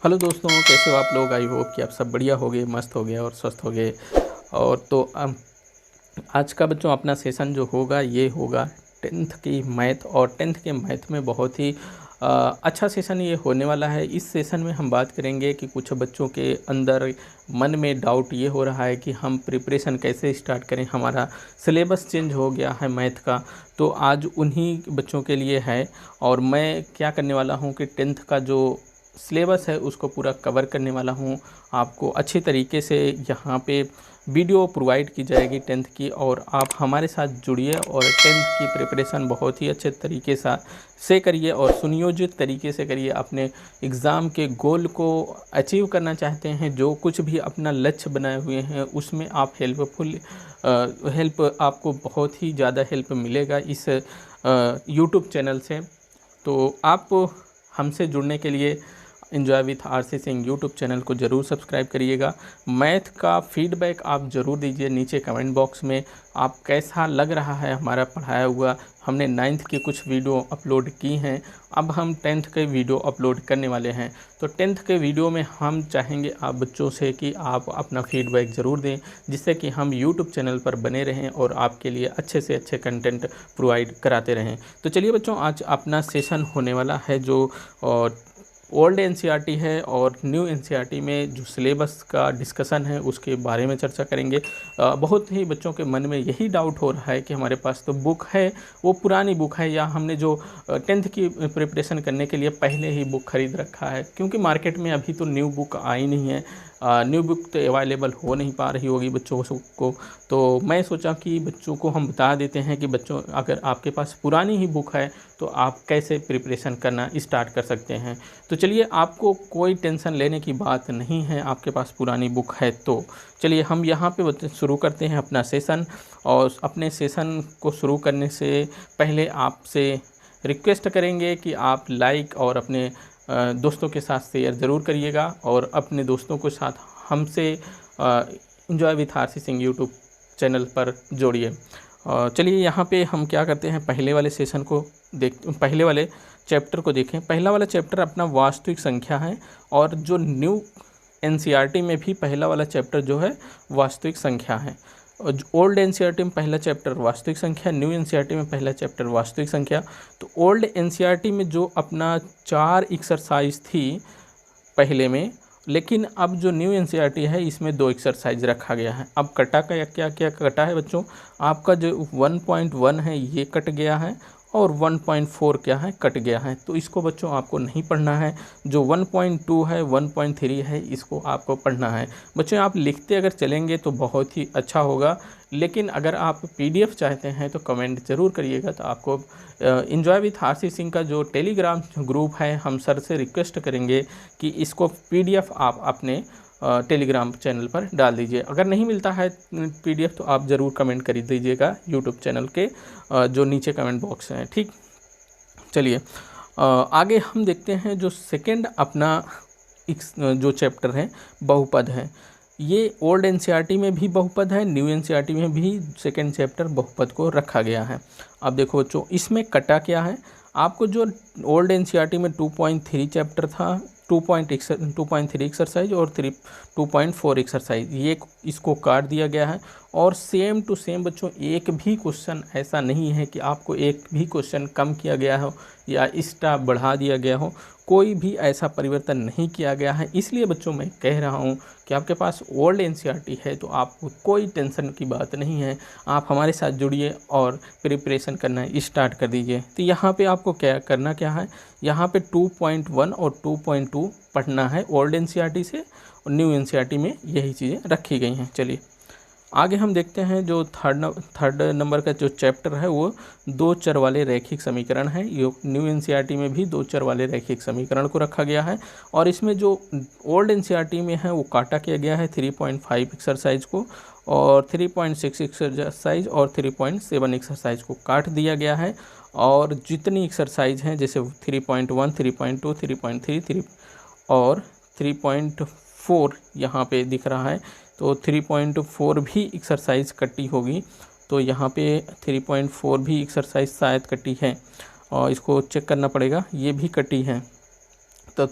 Hello दोस्तों, कैसे हो आप लोग। आई होप कि आप सब बढ़िया होगे, मस्त हो गए और स्वस्थ हो गए। और तो आज का बच्चों अपना सेशन जो होगा ये होगा टेंथ की मैथ। और टेंथ के मैथ में बहुत ही अच्छा सेशन ये होने वाला है। इस सेशन में हम बात करेंगे कि कुछ बच्चों के अंदर मन में डाउट ये हो रहा है कि हम प्रिपरेशन कैसे स्टार्ट करें, हमारा सिलेबस चेंज हो गया है मैथ का। तो आज उन्हीं बच्चों के लिए है। और मैं क्या करने वाला हूँ कि टेंथ का जो सिलेबस है उसको पूरा कवर करने वाला हूँ। आपको अच्छी तरीके से यहाँ पे वीडियो प्रोवाइड की जाएगी टेंथ की, और आप हमारे साथ जुड़िए और टेंथ की प्रिपरेशन बहुत ही अच्छे तरीके से करिए और सुनियोजित तरीके से करिए। अपने एग्ज़ाम के गोल को अचीव करना चाहते हैं, जो कुछ भी अपना लक्ष्य बनाए हुए हैं उसमें आप हेल्प आपको बहुत ही ज़्यादा हेल्प मिलेगा इस यूट्यूब चैनल से। तो आप हमसे जुड़ने के लिए enjoy with RC Singh YouTube channel को ज़रूर सब्सक्राइब करिएगा। मैथ का फीडबैक आप ज़रूर दीजिए नीचे कमेंट बॉक्स में। आप कैसा लग रहा है हमारा पढ़ाया हुआ। हमने 9th की कुछ वीडियो अपलोड की हैं, अब हम 10th के वीडियो अपलोड करने वाले हैं। तो 10th के वीडियो में हम चाहेंगे आप बच्चों से कि आप अपना फीडबैक ज़रूर दें, जिससे कि हम यूट्यूब चैनल पर बने रहें और आपके लिए अच्छे से अच्छे कंटेंट प्रोवाइड कराते रहें। तो चलिए बच्चों, आज अपना सेशन होने वाला है जो ओल्ड एनसीईआरटी है और न्यू एनसीईआरटी में जो सिलेबस का डिस्कशन है उसके बारे में चर्चा करेंगे। बहुत ही बच्चों के मन में यही डाउट हो रहा है कि हमारे पास तो बुक है, वो पुरानी बुक है, या हमने जो 10th की प्रिपरेशन करने के लिए पहले ही बुक खरीद रखा है, क्योंकि मार्केट में अभी तो न्यू बुक आई नहीं है। न्यू बुक तो अवेलेबल हो नहीं पा रही होगी बच्चों को। तो मैं सोचा कि बच्चों को हम बता देते हैं कि बच्चों, अगर आपके पास पुरानी ही बुक है तो आप कैसे प्रिपरेशन करना स्टार्ट कर सकते हैं। तो चलिए, आपको कोई टेंशन लेने की बात नहीं है, आपके पास पुरानी बुक है तो। चलिए हम यहाँ पे शुरू करते हैं अपना सेशन। और अपने सेशन को शुरू करने से पहले आपसे रिक्वेस्ट करेंगे कि आप लाइक और अपने दोस्तों के साथ शेयर ज़रूर करिएगा और अपने दोस्तों के साथ हमसे enjoy with RC Singh YouTube channel पर जोड़िए। चलिए यहाँ पे हम क्या करते हैं, पहले वाले सेशन को पहले वाले चैप्टर को देखें। पहला वाला चैप्टर अपना वास्तविक संख्या है, और जो न्यू एनसीईआरटी में भी पहला वाला चैप्टर जो है वास्तविक संख्या है। ओल्ड एनसीईआरटी में पहला चैप्टर वास्तविक संख्या, न्यू एनसीईआरटी में पहला चैप्टर वास्तविक संख्या। तो ओल्ड एनसीईआरटी में जो अपना 4 एक्सरसाइज थी पहले में, लेकिन अब जो न्यू एनसीईआरटी है इसमें 2 एक्सरसाइज रखा गया है। अब कटा का क्या क्या कटा है बच्चों, आपका जो 1.1 है ये कट गया है, और 1.4 क्या है, कट गया है। तो इसको बच्चों आपको नहीं पढ़ना है। जो 1.2 है, 1.3 है, इसको आपको पढ़ना है। बच्चों आप लिखते अगर चलेंगे तो बहुत ही अच्छा होगा, लेकिन अगर आप पीडीएफ चाहते हैं तो कमेंट ज़रूर करिएगा। तो आपको एंजॉय विथ आरसी सिंह का जो टेलीग्राम ग्रुप है, हम सर से रिक्वेस्ट करेंगे कि इसको पीडीएफ आप अपने टेलीग्राम चैनल पर डाल दीजिए। अगर नहीं मिलता है पीडीएफ तो आप ज़रूर कमेंट कर दीजिएगा यूट्यूब चैनल के जो नीचे कमेंट बॉक्स हैं, ठीक। चलिए आगे हम देखते हैं जो सेकंड अपना जो चैप्टर है बहुपद है। ये ओल्ड एनसीईआरटी में भी बहुपद है, न्यू एनसीईआरटी में भी सेकंड चैप्टर बहुपद को रखा गया है। अब देखो बच्चों, इसमें कटा क्या है, आपको जो ओल्ड एनसीईआरटी में 2.3 चैप्टर था, 2.3 एक्सरसाइज और 2.4 एक्सरसाइज, ये इसको काट दिया गया है। और सेम टू सेम बच्चों, एक भी क्वेश्चन ऐसा नहीं है कि आपको एक भी क्वेश्चन कम किया गया हो या एक्स्ट्रा बढ़ा दिया गया हो, कोई भी ऐसा परिवर्तन नहीं किया गया है। इसलिए बच्चों मैं कह रहा हूँ कि आपके पास ओल्ड एनसीईआरटी है तो आपको कोई टेंशन की बात नहीं है। आप हमारे साथ जुड़िए और प्रिपरेशन करना स्टार्ट कर दीजिए। तो यहाँ पे आपको क्या करना क्या है, यहाँ पे 2.1 और 2.2 पढ़ना है ओल्ड एनसीईआरटी से, और न्यू एनसीईआरटी में यही चीज़ें रखी गई हैं। चलिए आगे हम देखते हैं जो थर्ड नंबर का जो चैप्टर है वो 2 चर वाले रैखिक समीकरण है। ये न्यू एनसीईआरटी में भी 2 चर वाले रैखिक समीकरण को रखा गया है, और इसमें जो ओल्ड एनसीईआरटी में है वो काटा किया गया है 3.5 एक्सरसाइज को, और 3.6 एक्सरसाइज और 3.7 एक्सरसाइज को काट दिया गया है। और जितनी एक्सरसाइज हैं जैसे 3.1, 3.2, 3.3 और 3.4 यहाँ पे दिख रहा है, तो 3.4 भी एक्सरसाइज कटी होगी। तो यहाँ पे 3.4 भी एक्सरसाइज शायद कटी है, और इसको चेक करना पड़ेगा, ये भी कटी है। तो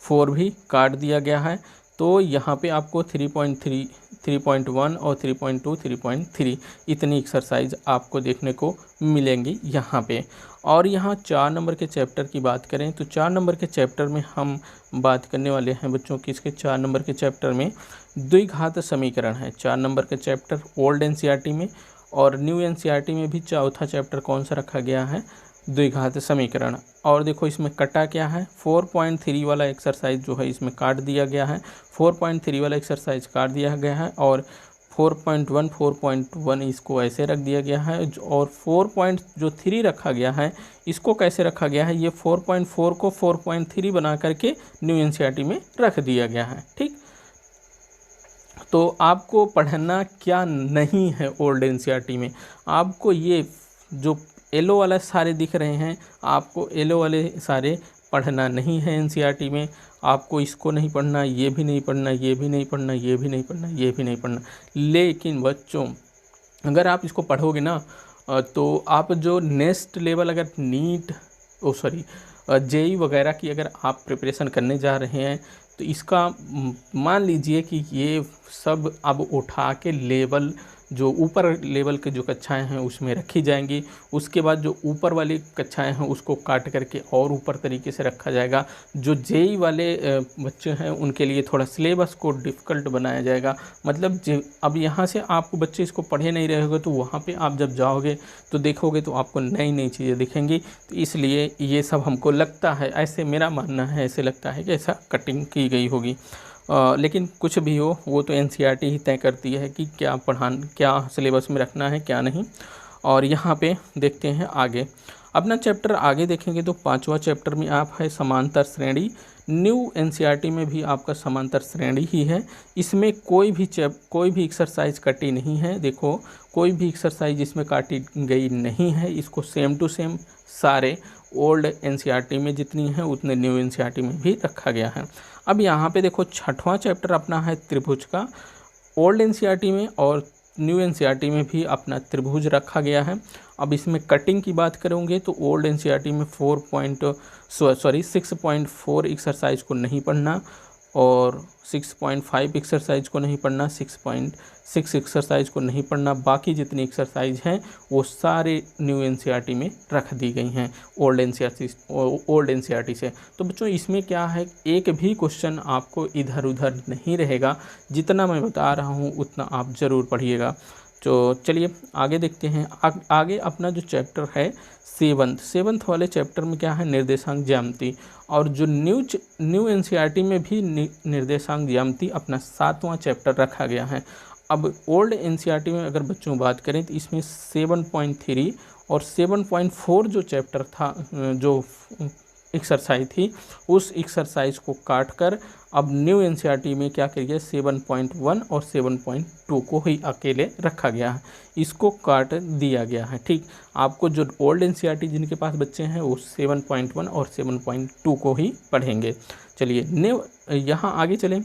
4 भी काट दिया गया है। तो यहाँ पे आपको 3.3, 3.1 और 3.2, 3.3 इतनी एक्सरसाइज आपको देखने को मिलेंगी यहाँ पे। और यहाँ 4 नंबर के चैप्टर की बात करें तो 4 नंबर के चैप्टर में हम बात करने वाले हैं बच्चों की, इसके 4 नंबर के चैप्टर में द्विघात समीकरण है। 4 नंबर के चैप्टर ओल्ड एनसीईआरटी में और न्यू एनसीईआरटी में भी चौथा चैप्टर कौन सा रखा गया है, द्विघात समीकरण। और देखो इसमें कटा क्या है, 4.3 वाला एक्सरसाइज जो है इसमें काट दिया गया है, 4.3 वाला एक्सरसाइज काट दिया गया है और 4.1, 4.1 इसको ऐसे रख दिया गया है। और 4.3 रखा गया है, इसको कैसे रखा गया है, ये 4.4 को 4.3 बना करके न्यू एनसीईआरटी में रख दिया गया है। ठीक, तो आपको पढ़ना क्या नहीं है ओल्ड एनसीईआरटी में, आपको ये जो येलो वाला सारे दिख रहे हैं, आपको येलो वाले सारे पढ़ना नहीं है एनसीईआरटी में। आपको इसको नहीं पढ़ना, ये भी नहीं पढ़ना, ये भी नहीं पढ़ना, ये भी नहीं पढ़ना, ये भी नहीं पढ़ना। लेकिन बच्चों अगर आप इसको पढ़ोगे ना तो आप जो नेक्स्ट लेवल अगर नीट जेई वगैरह की अगर आप प्रिपरेशन करने जा रहे हैं तो इसका मान लीजिए कि ये सब अब उठा के लेवल जो ऊपर लेवल के जो कक्षाएं हैं उसमें रखी जाएंगी। उसके बाद जो ऊपर वाली कक्षाएं हैं उसको काट करके और ऊपर तरीके से रखा जाएगा। जो जेई वाले बच्चे हैं उनके लिए थोड़ा सिलेबस को डिफ़िकल्ट बनाया जाएगा। मतलब अब यहाँ से आपको बच्चे इसको पढ़े नहीं रहे होंगे तो वहाँ पे आप जब जाओगे तो देखोगे तो आपको नई नई चीज़ें दिखेंगी। तो इसलिए ये सब हमको लगता है, ऐसे मेरा मानना है, ऐसे लगता है कि ऐसा कटिंग की गई होगी। लेकिन कुछ भी हो वो तो एनसीईआरटी ही तय करती है कि क्या सिलेबस में रखना है क्या नहीं। और यहाँ पे देखते हैं आगे अपना चैप्टर आगे देखेंगे तो 5वां चैप्टर में आप है समांतर श्रेणी। न्यू एनसीईआरटी में भी आपका समांतर श्रेणी ही है। इसमें कोई भी एक्सरसाइज कटी नहीं है। देखो कोई भी एक्सरसाइज इसमें काटी गई नहीं है। इसको सेम टू सेम सारे ओल्ड एनसीईआरटी में जितनी हैं उतने न्यू एनसीईआरटी में भी रखा गया है। अब यहाँ पे देखो 6वां चैप्टर अपना है त्रिभुज का। ओल्ड एनसीईआरटी में और न्यू एनसीईआरटी में भी अपना त्रिभुज रखा गया है। अब इसमें कटिंग की बात करेंगे तो ओल्ड एनसीईआरटी में 6.4 एक्सरसाइज को नहीं पढ़ना और 6.5 एक्सरसाइज को नहीं पढ़ना, 6.6 एक्सरसाइज को नहीं पढ़ना। बाकी जितनी एक्सरसाइज हैं वो सारे न्यू एनसीईआरटी में रख दी गई हैं ओल्ड एनसीईआरटी से। तो बच्चों इसमें क्या है, एक भी क्वेश्चन आपको इधर उधर नहीं रहेगा। जितना मैं बता रहा हूँ उतना आप ज़रूर पढ़िएगा। तो चलिए आगे देखते हैं। आगे अपना जो चैप्टर है सेवन्थ वाले चैप्टर में क्या है, निर्देशांक ज्यामिति। और जो न्यू एनसीईआरटी में भी निर्देशांक ज्यामिति अपना 7वां चैप्टर रखा गया है। अब ओल्ड एनसीईआरटी में अगर बच्चों बात करें तो इसमें 7.3 और 7.4 जो चैप्टर था, जो एक्सरसाइज थी, उस एक्सरसाइज को काट कर अब न्यू एनसीईआरटी में क्या करिए 7.1 और 7.2 को ही अकेले रखा गया है। इसको काट दिया गया है। ठीक, आपको जो ओल्ड एनसीईआरटी जिनके पास बच्चे हैं वो 7.1 और 7.2 को ही पढ़ेंगे। चलिए यहाँ आगे चलें।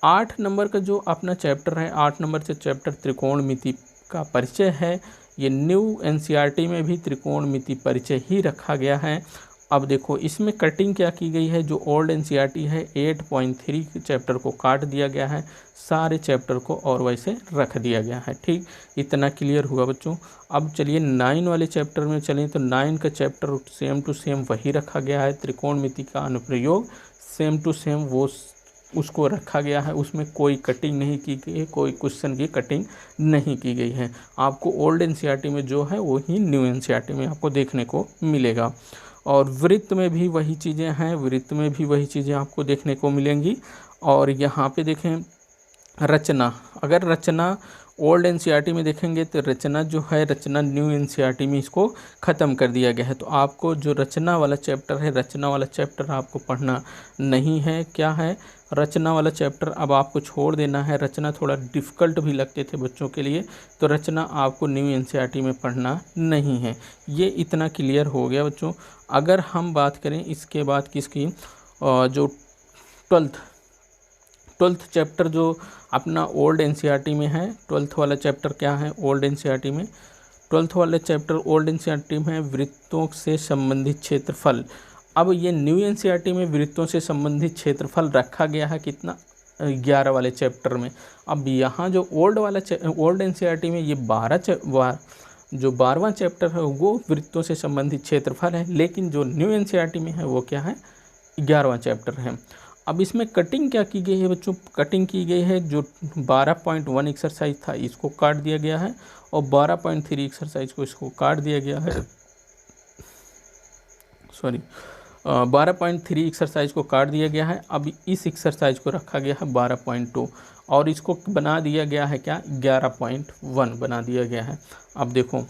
8 नंबर का जो अपना चैप्टर है, 8 नंबर से चैप्टर त्रिकोणमिति का परिचय है। ये न्यू एनसीईआरटी में भी त्रिकोणमिति परिचय ही रखा गया है। अब देखो इसमें कटिंग क्या की गई है, जो ओल्ड एनसीईआरटी है 8.3 चैप्टर को काट दिया गया है, सारे चैप्टर को और वैसे रख दिया गया है। ठीक, इतना क्लियर हुआ बच्चों। अब चलिए 9 वाले चैप्टर में चलें तो 9 का चैप्टर सेम टू सेम वही रखा गया है। त्रिकोणमिति का अनुप्रयोग सेम टू सेम वो उसको रखा गया है। उसमें कोई कटिंग नहीं की गई है, कोई क्वेश्चन की कटिंग नहीं की गई है। आपको ओल्ड एनसीईआरटी में जो है वो ही न्यू एनसीईआरटी में आपको देखने को मिलेगा। और वृत्त में भी वही चीज़ें हैं, वृत्त में भी वही चीज़ें आपको देखने को मिलेंगी। और यहाँ पे देखें रचना, अगर रचना ओल्ड एनसीईआरटी में देखेंगे तो रचना जो है, रचना न्यू एनसीईआरटी में इसको ख़त्म कर दिया गया है। तो आपको जो रचना वाला चैप्टर है, रचना वाला चैप्टर आपको पढ़ना नहीं है। क्या है, रचना वाला चैप्टर अब आपको छोड़ देना है। रचना थोड़ा डिफ़िकल्ट भी लगते थे बच्चों के लिए, तो रचना आपको न्यू एनसीईआरटी में पढ़ना नहीं है। ये इतना क्लियर हो गया बच्चों। अगर हम बात करें इसके बाद किसकी, जो 12th चैप्टर जो अपना ओल्ड एनसीईआरटी में है, 12th वाला चैप्टर क्या है ओल्ड एनसीईआरटी में, 12th वाले चैप्टर ओल्ड एनसीईआरटी में वृत्तों से संबंधित क्षेत्रफल। अब ये न्यू एनसीईआरटी में वृत्तों से संबंधित क्षेत्रफल रखा गया है कितना, 11 वाले चैप्टर में। अब यहाँ जो ओल्ड एनसीईआरटी में ये 12वां चैप्टर है वो वृत्तों से संबंधित क्षेत्रफल है, लेकिन जो न्यू एनसीईआरटी में है वो क्या है, 11वां चैप्टर है। अब इसमें कटिंग क्या की गई है बच्चों, कटिंग की गई है, जो 12.1 एक्सरसाइज था इसको काट दिया गया है और 12.3 एक्सरसाइज को इसको काट दिया गया है, 12.3 एक्सरसाइज को काट दिया गया है। अब इस एक्सरसाइज को रखा गया है 12.2 और इसको बना दिया गया है क्या, 11.1 बना दिया गया है। अब देखो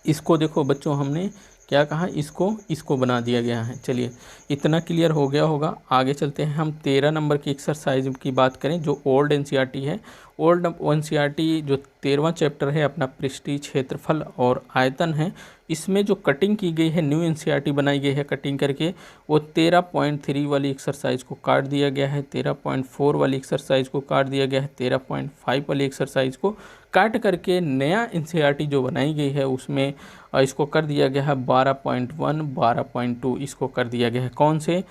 इसको देखो बच्चों, हमने क्या कहा, इसको बना दिया गया है। चलिए इतना क्लियर हो गया होगा। आगे चलते हैं हम 13 नंबर की एक्सरसाइज की बात करें जो ओल्ड एनसीईआरटी है। ओल्ड एनसीईआरटी जो 13वां चैप्टर है अपना पृष्ठीय क्षेत्रफल और आयतन है, इसमें जो कटिंग की गई है, न्यू एनसीईआरटी बनाई गई है कटिंग करके, वो 13.3 वाली एक्सरसाइज को काट दिया गया है, 13.4 वाली एक्सरसाइज को काट दिया गया है, 13.5 वाली एक्सरसाइज को काट करके नया एनसीईआरटी जो बनाई गई है उसमें इसको कर दिया गया है 12.1, 12.2 इसको कर दिया गया है। कौन से,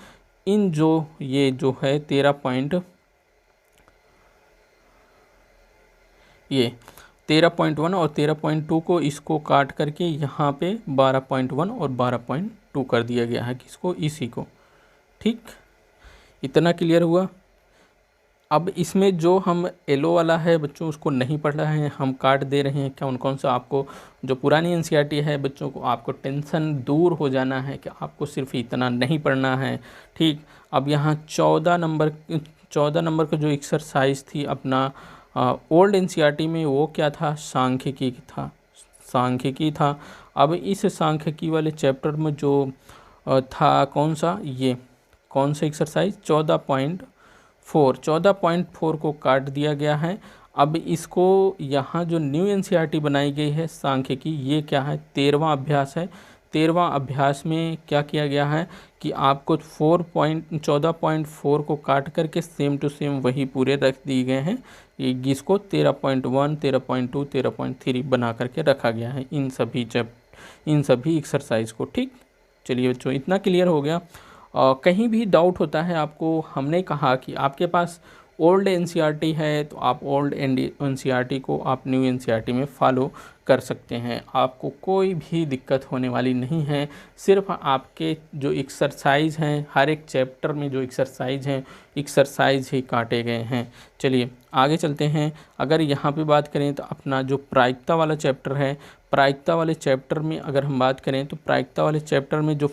इन जो ये जो है 13.1 और 13.2 को इसको काट करके यहाँ पे 12.1 और 12.2 कर दिया गया है, किसको, इसी को। ठीक, इतना क्लियर हुआ। अब इसमें जो हम येलो वाला है बच्चों उसको नहीं पढ़ रहे हैं, हम काट दे रहे हैं। कौन सा, आपको जो पुरानी एनसीईआरटी है बच्चों को, आपको टेंशन दूर हो जाना है कि आपको सिर्फ इतना नहीं पढ़ना है। ठीक, अब यहाँ 14 नंबर का जो एक्सरसाइज थी अपना ओल्ड एनसीईआरटी में, वो क्या था, सांख्यिकी था। अब इस सांख्यिकी वाले चैप्टर में जो था कौन सा एक्सरसाइज, 14.4 को काट दिया गया है। अब इसको यहाँ जो न्यू एनसीईआरटी बनाई गई है सांख्यिकी, ये क्या है, 13वां अभ्यास है। 13वां अभ्यास में क्या किया गया है कि आपको 14.4 को काट करके सेम टू सेम वही पूरे रख दिए गए हैं, इसको 13.1, 13.2, 13.3 बना करके रखा गया है इन सभी एक्सरसाइज को। ठीक, चलिए बच्चों इतना क्लियर हो गया। कहीं भी डाउट होता है आपको, हमने कहा कि आपके पास ओल्ड एनसीईआरटी है तो आप ओल्ड एनसीईआरटी को आप न्यू एनसीईआरटी में फॉलो कर सकते हैं, आपको कोई भी दिक्कत होने वाली नहीं है। सिर्फ आपके जो एक्सरसाइज हैं, हर एक चैप्टर में जो एक्सरसाइज ही काटे गए हैं। चलिए आगे चलते हैं। अगर यहाँ पे बात करें तो अपना जो प्रायिकता वाला चैप्टर है, प्रायिकता वाले चैप्टर में अगर हम बात करें तो प्रायिकता वाले चैप्टर में जो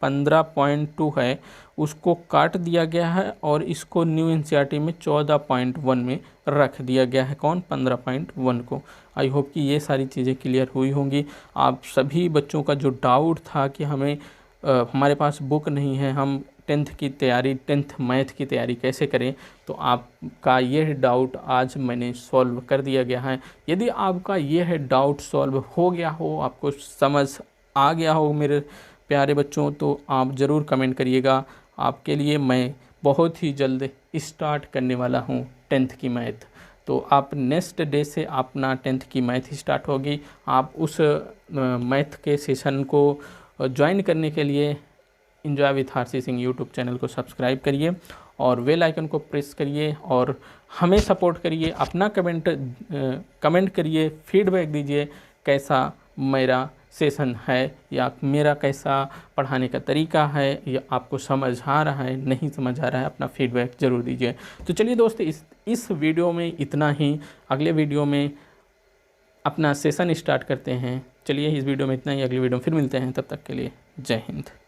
15.2 है उसको काट दिया गया है और इसको न्यू एनसीईआरटी में 14.1 में रख दिया गया है। 15.1 को। आई होप कि ये सारी चीज़ें क्लियर हुई होंगी। आप सभी बच्चों का जो डाउट था कि हमारे पास बुक नहीं है, हम 10th मैथ की तैयारी कैसे करें, तो आपका यह डाउट आज मैंने सॉल्व कर दिया गया है। यदि आपका यह डाउट सॉल्व हो गया हो, आपको समझ आ गया हो मेरे प्यारे बच्चों, तो आप ज़रूर कमेंट करिएगा। आपके लिए मैं बहुत ही जल्द स्टार्ट करने वाला हूँ 10th की मैथ। तो आप नेक्स्ट डे से अपना 10th की मैथ स्टार्ट होगी। आप उस मैथ के सेशन को ज्वाइन करने के लिए enjoy with RC Singh YouTube channel को सब्सक्राइब करिए और बेल आइकन को प्रेस करिए और हमें सपोर्ट करिए। अपना कमेंट करिए, फीडबैक दीजिए कैसा मेरा सेशन है या मेरा कैसा पढ़ाने का तरीका है, या आपको समझ आ रहा है, नहीं समझ आ रहा है, अपना फीडबैक ज़रूर दीजिए। तो चलिए दोस्तों इस वीडियो में इतना ही। अगले वीडियो में अपना सेशन स्टार्ट करते हैं। चलिए इस वीडियो में इतना ही, अगली वीडियो में फिर मिलते हैं। तब तक के लिए जय हिंद।